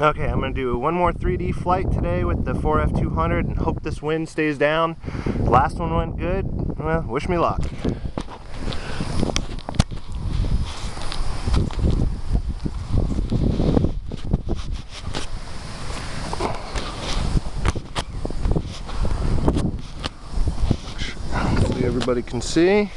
Okay, I'm gonna do one more 3D flight today with the 4F200 and hope this wind stays down. The last one went good. Well, wish me luck. Hopefully everybody can see.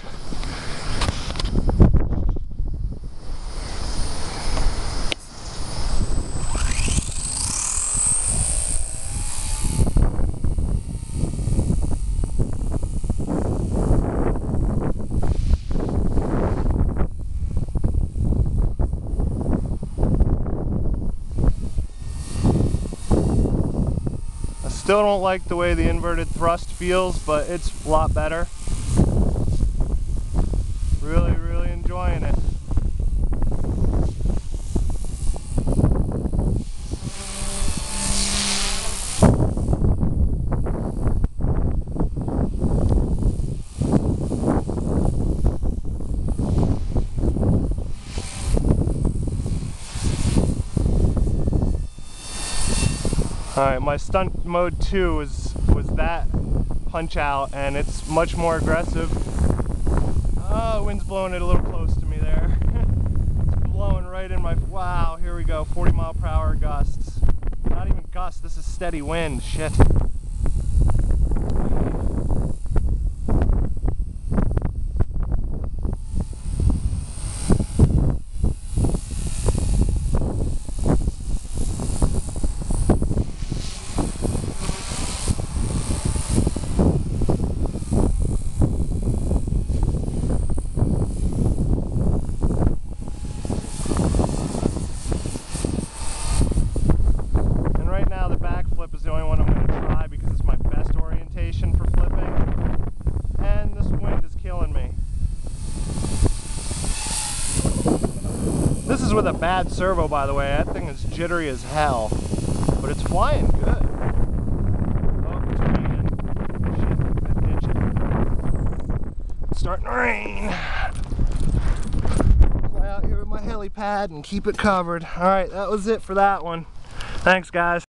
Still don't like the way the inverted thrust feels, but it's a lot better. Really enjoying it. Alright, my stunt mode 2 was that punch out, and it's much more aggressive. Oh, wind's blowing it a little close to me there. It's blowing right in my, wow, here we go, 40-mile-per-hour gusts. Not even gusts, this is steady wind, shit. Flip is the only one I'm going to try because it's my best orientation for flipping, and this wind is killing me. This is with a bad servo, by the way. That thing is jittery as hell, but it's flying good. Oh, it's raining. Shit, it's starting to rain. Fly out here with my helipad and keep it covered. Alright, that was it for that one. Thanks, guys.